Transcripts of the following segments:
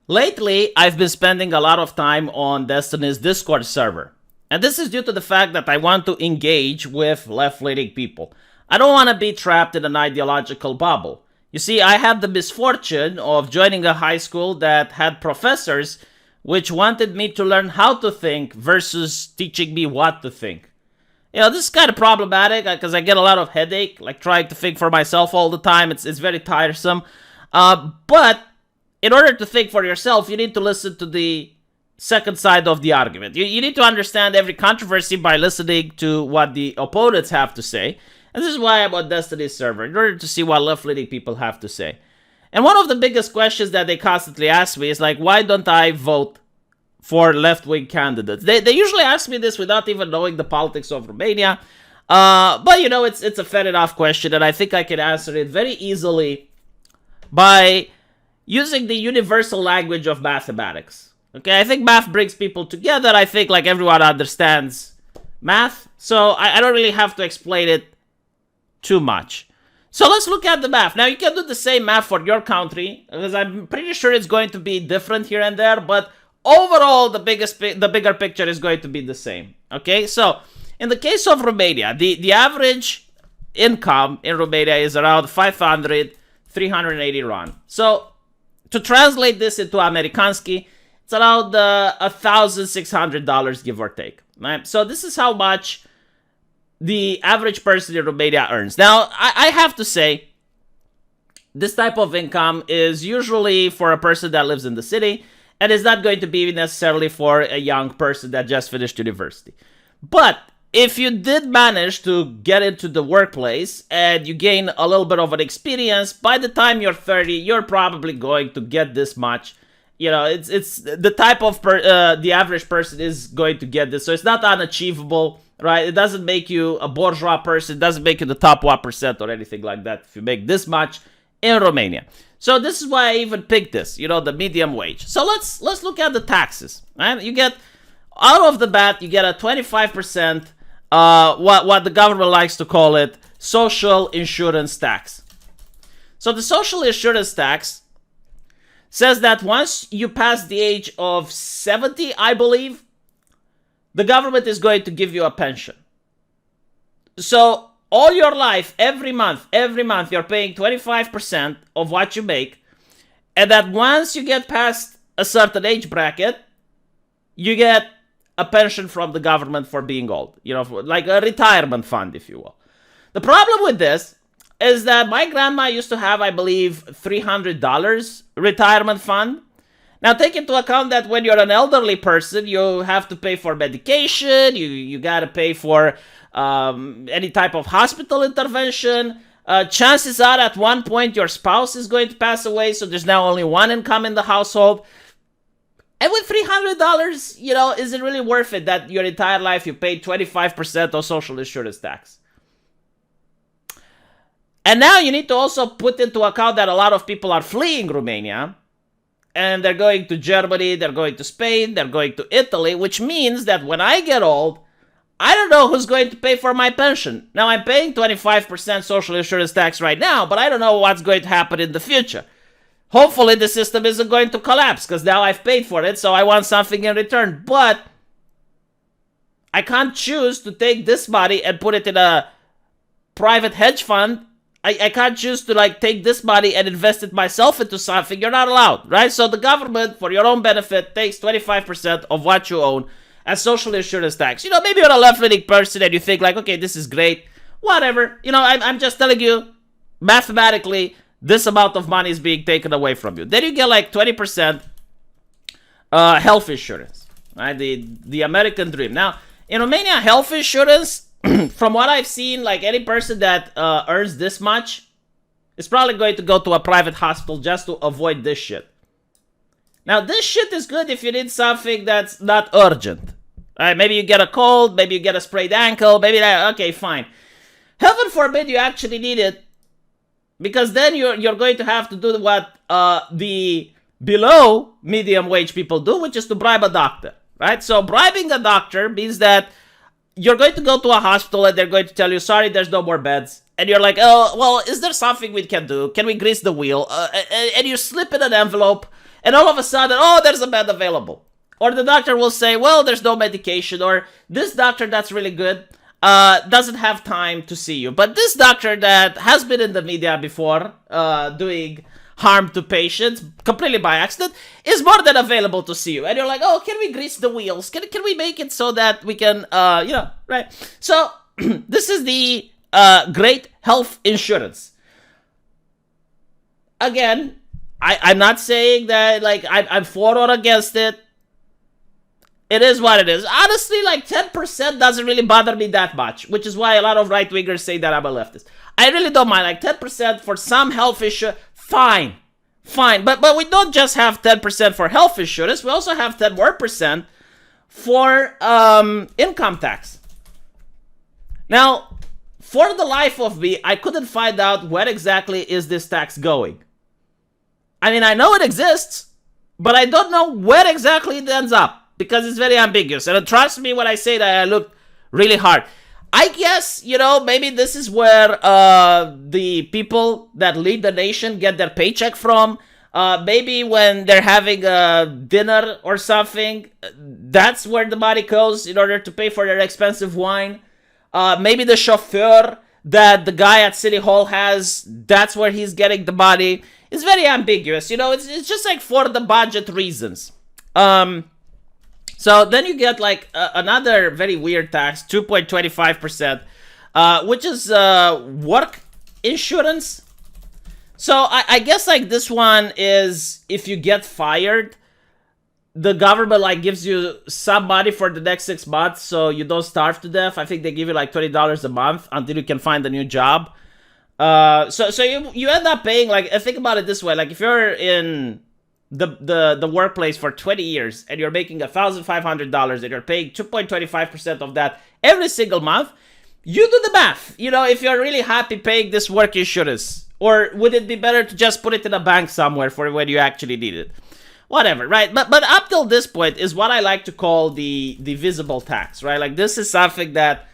Lately, I've been spending a lot of time on Destiny's Discord server. And this is due to the fact that I want to engage with left-leaning people. I don't want to be trapped in an ideological bubble. You see, I had the misfortune of joining a high school that had professors which wanted me to learn how to think versus teaching me what to think. This is kind of problematic because I get a lot of headache, like trying to think for myself all the time. It's very tiresome. But in order to think for yourself, you need to listen to the second side of the argument. You need to understand every controversy by listening to what the opponents have to say. And this is why I'm on Destiny's server, in order to see what left-leaning people have to say. And one of the biggest questions that they constantly ask me is like, why don't I vote for left-wing candidates? They usually ask me this without even knowing the politics of Romania. But it's a fair enough question, and I think I can answer it very easily by using the universal language of mathematics. Okay, I think math brings people together. I think like everyone understands math, so I don't really have to explain it too much. So let's look at the math. Now you can do the same math for your country, because I'm pretty sure it's going to be different here and there, but overall the bigger picture is going to be the same. Okay, so in the case of Romania, the average income in Romania is around 380 RON. So to translate this into Amerikanski, it's around $1,600, give or take. Right? So this is how much the average person in Romania earns. Now, I have to say, this type of income is usually for a person that lives in the city, and is not going to be necessarily for a young person that just finished university. But if you did manage to get into the workplace and you gain a little bit of an experience, by the time you're 30, you're probably going to get this much. It's the type of the average person is going to get this. So it's not unachievable, right? It doesn't make you a bourgeois person. It doesn't make you the top 1% or anything like that if you make this much in Romania. So this is why I even picked this, the medium wage. So let's look at the taxes, right? You get, out of the bat, you get a 25%, what the government likes to call it, social insurance tax. So the social insurance tax says that once you pass the age of 70, I believe, the government is going to give you a pension. So all your life, every month, you're paying 25% of what you make, and that once you get past a certain age bracket, you get a pension from the government for being old. Like a retirement fund, if you will. The problem with this is that my grandma used to have, I believe, $300 retirement fund. Now, take into account that when you're an elderly person, you have to pay for medication, you got to pay for any type of hospital intervention. Chances are at one point your spouse is going to pass away, so there's now only one income in the household. And with $300, is it really worth it that your entire life you paid 25% of social insurance tax? And now you need to also put into account that a lot of people are fleeing Romania, and they're going to Germany, they're going to Spain, they're going to Italy, which means that when I get old, I don't know who's going to pay for my pension. Now, I'm paying 25% social insurance tax right now, but I don't know what's going to happen in the future. Hopefully, the system isn't going to collapse, because now I've paid for it, so I want something in return. But I can't choose to take this money and put it in a private hedge fund. I can't choose to take this money and invest it myself into something. You're not allowed, right? So the government, for your own benefit, takes 25% of what you own as social insurance tax. Maybe you're a left-leaning person and you think okay, this is great. Whatever. I'm just telling you, mathematically, this amount of money is being taken away from you. Then you get 20% health insurance, right? The American dream. Now, in Romania, health insurance, from what I've seen, any person that earns this much is probably going to go to a private hospital just to avoid this shit. Now, this shit is good if you need something that's not urgent. Right? Maybe you get a cold, maybe you get a sprained ankle, maybe that, okay, fine. Heaven forbid you actually need it, because then you're going to have to do what the below medium wage people do, which is to bribe a doctor, right? So bribing a doctor means that you're going to go to a hospital and they're going to tell you, sorry, there's no more beds. And you're like, oh, well, is there something we can do? Can we grease the wheel? And you slip in an envelope And all of a sudden, oh, there's a bed available. Or the doctor will say, well, there's no medication. Or this doctor that's really good doesn't have time to see you. But this doctor that has been in the media before doing harm to patients completely by accident is more than available to see you. And you're like, oh, can we grease the wheels? Can we make it so that we can, right? So this is the great health insurance. Again, I'm not saying that like I'm for or against it. It is what it is. Honestly, like 10% doesn't really bother me that much, which is why a lot of right-wingers say that I'm a leftist. I really don't mind. Like 10% for some health issue, fine. But we don't just have 10% for health insurance. We also have 10 more percent for income tax. Now, for the life of me, I couldn't find out where exactly is this tax going. I mean, I know it exists, but I don't know where exactly it ends up. Because it's very ambiguous. And trust me when I say that I looked really hard. I guess, maybe this is where the people that lead the nation get their paycheck from. Maybe when they're having a dinner or something, that's where the money goes in order to pay for their expensive wine. Maybe the chauffeur that the guy at City Hall has, that's where he's getting the money. It's very ambiguous. It's just like for the budget reasons. So then you get like another very weird tax, 2.25%, which is work insurance. So I guess like this one is if you get fired, the government like gives you some money for the next 6 months so you don't starve to death. I think they give you like $20 a month until you can find a new job. So you end up paying like, think about it this way, like if you're in the workplace for 20 years and you're making $1,500 and you're paying 2.25% of that every single month, you do the math. If you're really happy paying this work insurance, or would it be better to just put it in a bank somewhere for when you actually need it? Whatever, right? But up till this point is what I like to call the visible tax, right? Like this is something that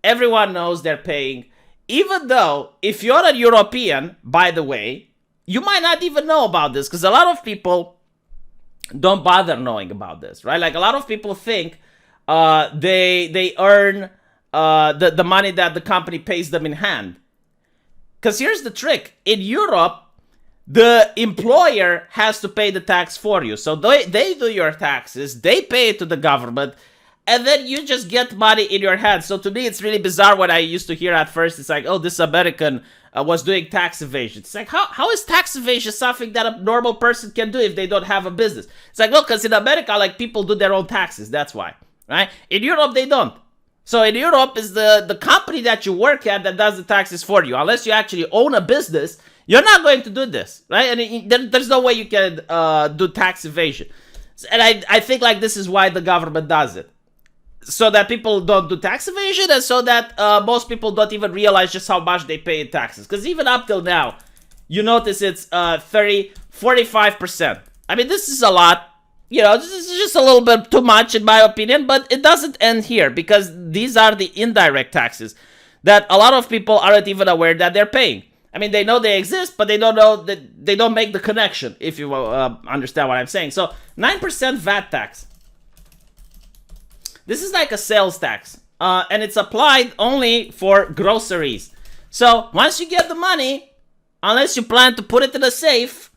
everyone knows they're paying, even though if you're a European, by the way, you might not even know about this because a lot of people don't bother knowing about this, right? Like a lot of people think they earn the money that the company pays them in hand. Because here's the trick. In Europe, the employer has to pay the tax for you. So they do your taxes, they pay it to the government, and then you just get money in your hand. So to me, it's really bizarre what I used to hear at first. It's like, oh, this American was doing tax evasion. It's like, how is tax evasion something that a normal person can do if they don't have a business? It's like, well, because in America, like people do their own taxes. That's why, right? In Europe, they don't. So in Europe, is the company that you work at that does the taxes for you. Unless you actually own a business, you're not going to do this, right? And there's no way you can do tax evasion. And I think like this is why the government does it. So that people don't do tax evasion, and so that most people don't even realize just how much they pay in taxes. Because even up till now, you notice it's 45%. I mean, this is a lot. This is just a little bit too much in my opinion, but it doesn't end here because these are the indirect taxes that a lot of people aren't even aware that they're paying. I mean, they know they exist, but they don't know that they don't make the connection, if you understand what I'm saying. So 9% VAT tax. This is like a sales tax, and it's applied only for groceries. So once you get the money, unless you plan to put it in a safe,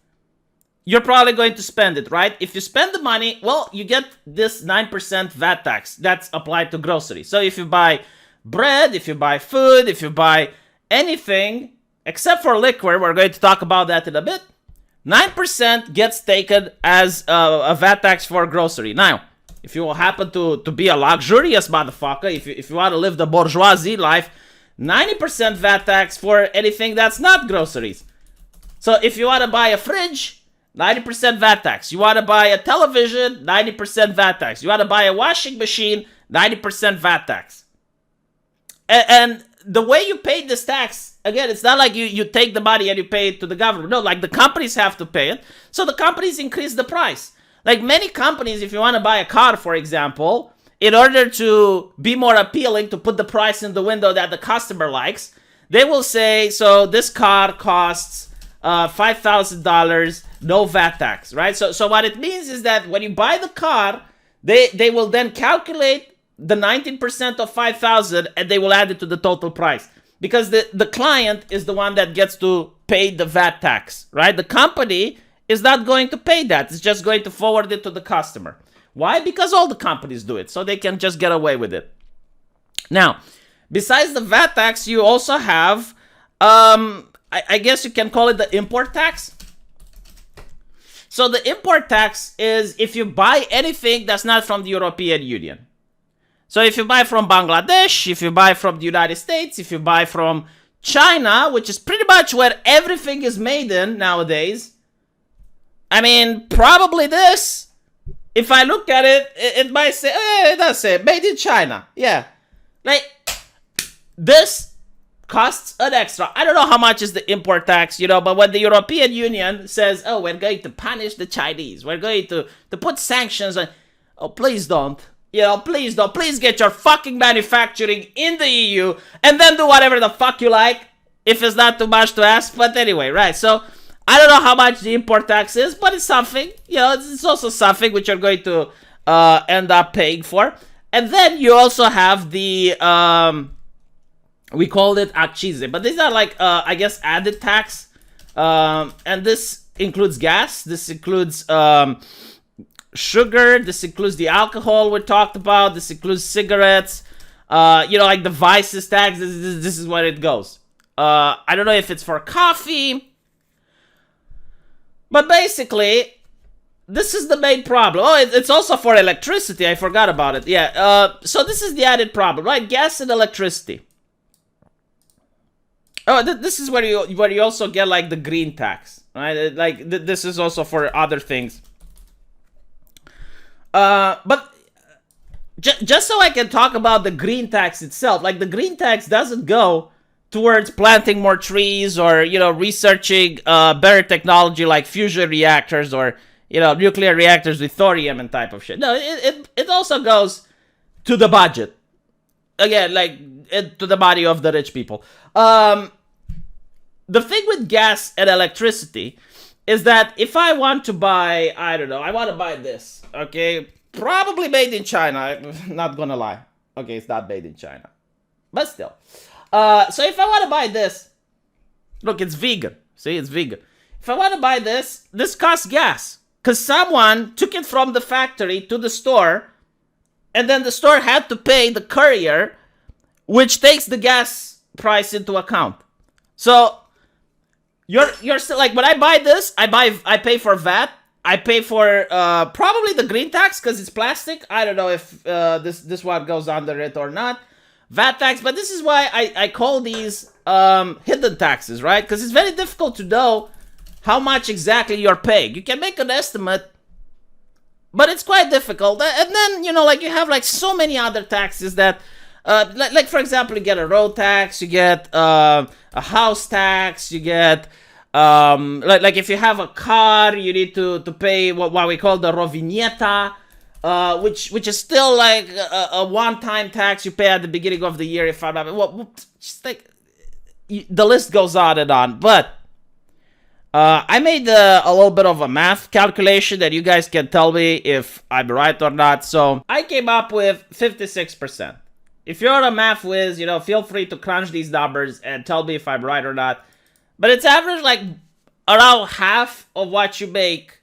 you're probably going to spend it, right? If you spend the money, well, you get this 9% VAT tax that's applied to groceries. So if you buy bread, if you buy food, if you buy anything, except for liquor, we're going to talk about that in a bit, 9% gets taken as a VAT tax for grocery. Now, if you happen to be a luxurious motherfucker, if you want to live the bourgeoisie life, 90% VAT tax for anything that's not groceries. So if you want to buy a fridge, 90% VAT tax. You want to buy a television, 90% VAT tax. You want to buy a washing machine, 90% VAT tax. And the way you pay this tax, again, it's not like you take the money and you pay it to the government. No, like the companies have to pay it. So the companies increase the price. Like many companies, if you want to buy a car, for example, in order to be more appealing, to put the price in the window that the customer likes, they will say, so this car costs $5,000, no VAT tax, right? So what it means is that when you buy the car, they will then calculate the 19% of 5,000 and they will add it to the total price. Because the client is the one that gets to pay the VAT tax, right? The company is not going to pay that. It's just going to forward it to the customer. Why? Because all the companies do it, so they can just get away with it. Now, besides the VAT tax, you also have, I guess you can call it the import tax. So the import tax is if you buy anything that's not from the European Union. So if you buy from Bangladesh, if you buy from the United States, if you buy from China, which is pretty much where everything is made in nowadays, I mean, probably this, if I look at it, it might say, it does say made in China. Yeah. Like, this costs an extra. I don't know how much is the import tax, but when the European Union says, oh, we're going to punish the Chinese, we're going to put sanctions on, oh, please don't. Please don't. Please get your fucking manufacturing in the EU and then do whatever the fuck you like, if it's not too much to ask. But anyway, right. So I don't know how much the import tax is, but it's something. It's also something which you're going to end up paying for. And then you also have the, we called it accise, but these are like, I guess, added tax. And this includes gas. This includes sugar. This includes the alcohol we talked about. This includes cigarettes. Like the vices tax. This is where it goes. I don't know if it's for coffee, but basically, this is the main problem. Oh, it's also for electricity. I forgot about it. Yeah. So this is the added problem, right? Gas and electricity. Oh, this is where you also get like the green tax, right? Like this is also for other things. But just so I can talk about the green tax itself, like the green tax doesn't go towards planting more trees or, researching better technology like fusion reactors or, nuclear reactors with thorium and type of shit. No, it also goes to the budget. Again, like to the body of the rich people. The thing with gas and electricity is that if I want to buy, I don't know, I want to buy this, okay? Probably made in China, I'm not gonna lie. Okay, it's not made in China. But still. So if I want to buy this, look, it's vegan. See, it's vegan. If I want to buy this costs gas. Because someone took it from the factory to the store, and then the store had to pay the courier, which takes the gas price into account. So you're still like, when I buy this, I pay for VAT. I pay for probably the green tax because it's plastic. I don't know if this one goes under it or not. VAT tax, but this is why I call these hidden taxes, right? Because it's very difficult to know how much exactly you're paying. You can make an estimate, but it's quite difficult. And then, you have like so many other taxes that, like for example, you get a road tax, you get a house tax, you get, like if you have a car, you need to pay what we call the rovineta, which is still like a one-time tax you pay at the beginning of the year. If I'm not, just like the list goes on and on. But I made a little bit of a math calculation that you guys can tell me if I'm right or not. So I came up with 56%. If you're a math whiz, feel free to crunch these numbers and tell me if I'm right or not. But it's average like around half of what you make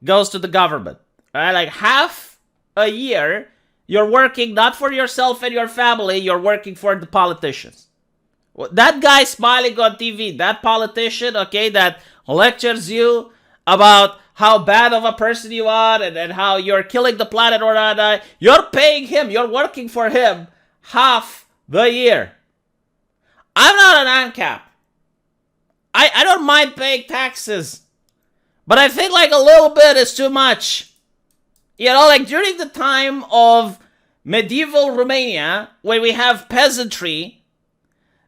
goes to the government. Right? Like half a year, you're working not for yourself and your family, you're working for the politicians. That guy smiling on TV, that politician, okay, that lectures you about how bad of a person you are and how you're killing the planet or not, you're paying him, you're working for him half the year. I'm not an ANCAP. I don't mind paying taxes, but I think like a little bit is too much. Like during the time of medieval Romania, when we have peasantry,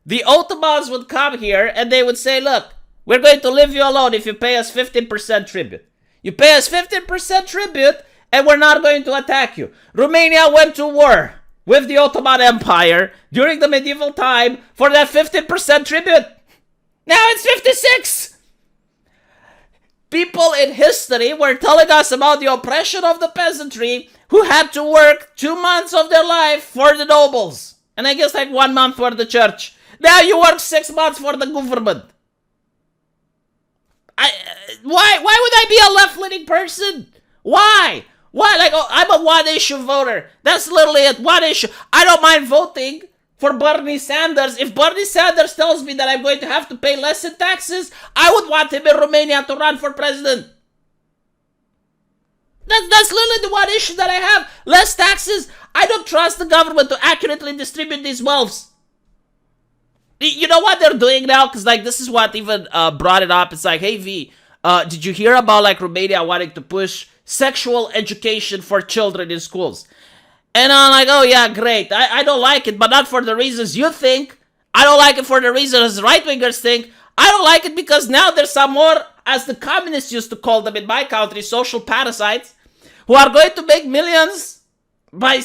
the Ottomans would come here and they would say, look, we're going to leave you alone if you pay us 15% tribute. You pay us 15% tribute and we're not going to attack you. Romania went to war with the Ottoman Empire during the medieval time for that 15% tribute. Now it's 56. People in history were telling us about the oppression of the peasantry who had to work 2 months of their life for the nobles. And I guess like 1 month for the church. Now you work 6 months for the government. Why would I be a left-leaning person? Why? Like, oh, I'm a one-issue voter. That's literally it, one issue. I don't mind voting for Bernie Sanders. If Bernie Sanders tells me that I'm going to have to pay less in taxes, I would want him in Romania to run for president. That's literally the one issue that I have. Less taxes. I don't trust the government to accurately distribute these wealths. You know what they're doing now? Because, like, this is what even brought it up. It's like, hey, V, did you hear about, like, Romania wanting to push sexual education for children in schools? And I'm like, oh, yeah, great. I don't like it, but not for the reasons you think. I don't like it for the reasons right-wingers think. I don't like it because now there's some more, as the communists used to call them in my country, social parasites, who are going to make millions by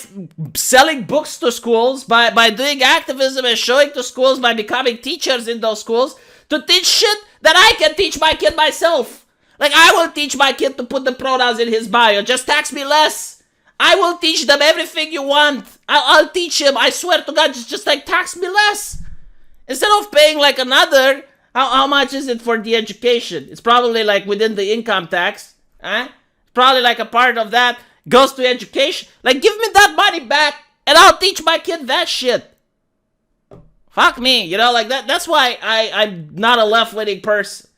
selling books to schools, by doing activism and showing to schools, by becoming teachers in those schools, to teach shit that I can teach my kid myself. Like, I will teach my kid to put the pronouns in his bio. Just tax me less. I will teach them everything you want. I'll teach him. I swear to God, just like tax me less. Instead of paying like another, how much is it for the education? It's probably like within the income tax. Probably like a part of that goes to education. Like, give me that money back and I'll teach my kid that shit. Fuck me, you know, like that's why I'm not a left-leaning person.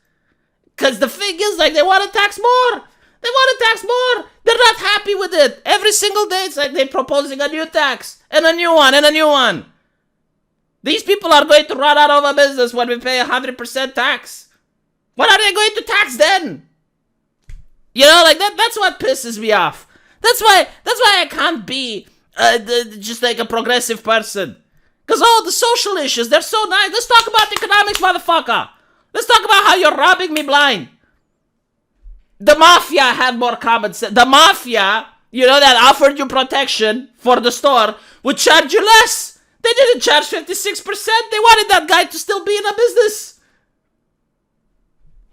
Because the thing is, like, they want to tax more. They want to tax more. They're not happy with it. Every single day, it's like they're proposing a new tax. And a new one, and a new one. These people are going to run out of a business when we pay 100% tax. What are they going to tax then? You know, like, that's what pisses me off. That's why I can't be just like a progressive person. Because, the social issues, they're so nice. Let's talk about economics, motherfucker. Let's talk about how you're robbing me blind. The mafia had more common sense. The mafia, you know, that offered you protection for the store, would charge you less. They didn't charge 56%. They wanted that guy to still be in a business.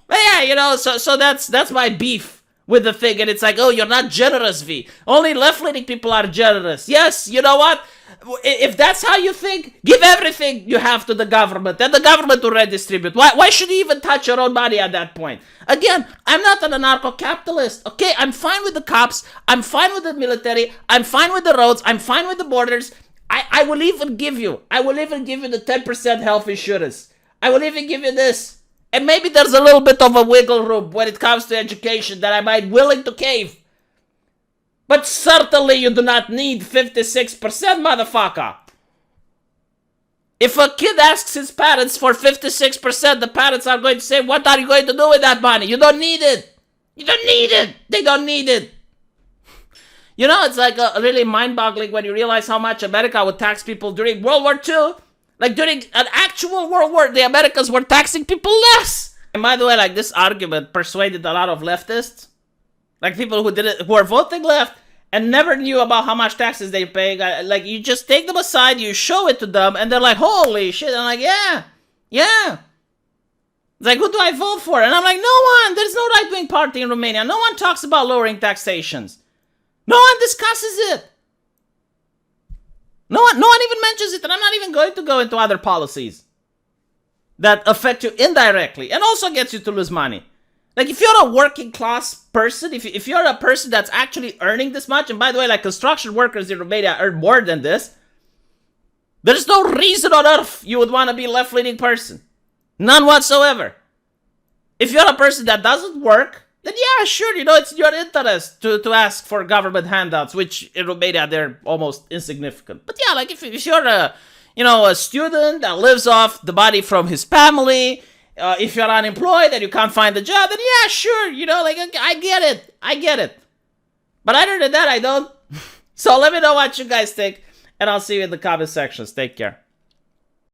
But yeah, you know, so that's my beef with the thing. And it's like, oh, you're not generous, V. Only left-leaning people are generous. Yes, you know what? If that's how you think, give everything you have to the government, and the government will redistribute. Why should you even touch your own money at that point? Again, I'm not an anarcho-capitalist, okay? I'm fine with the cops. I'm fine with the military. I'm fine with the roads. I'm fine with the borders. I will even give you the 10% health insurance. I will even give you this. And maybe there's a little bit of a wiggle room when it comes to education that I might be willing to cave. But certainly you do not need 56%, motherfucker. If a kid asks his parents for 56%, the parents are going to say, what are you going to do with that money? You don't need it. You don't need it. They don't need it. You know, it's like really mind-boggling when you realize how much America would tax people during World War II. Like during an actual World War, the Americans were taxing people less. And by the way, like this argument persuaded a lot of leftists. Like people who are voting left and never knew about how much taxes they pay. Like you just take them aside, you show it to them, and they're like, holy shit. And I'm like, yeah. It's like, who do I vote for? And I'm like, no one. There's no right-wing party in Romania. No one talks about lowering taxations. No one discusses it. No one even mentions it, and I'm not even going to go into other policies that affect you indirectly and also gets you to lose money. Like, if you're a working class person, if you're a person that's actually earning this much, and by the way, like, construction workers in Romania earn more than this, there's no reason on earth you would want to be a left-leaning person. None whatsoever. If you're a person that doesn't work, then yeah, sure, you know, it's in your interest to ask for government handouts, which in Romania, they're almost insignificant. But yeah, like, if you're a student that lives off the money from his family, if you're unemployed and you can't find a job, then yeah, sure, you know, like, I get it. But other than that, I don't. So let me know what you guys think, and I'll see you in the comment sections. Take care.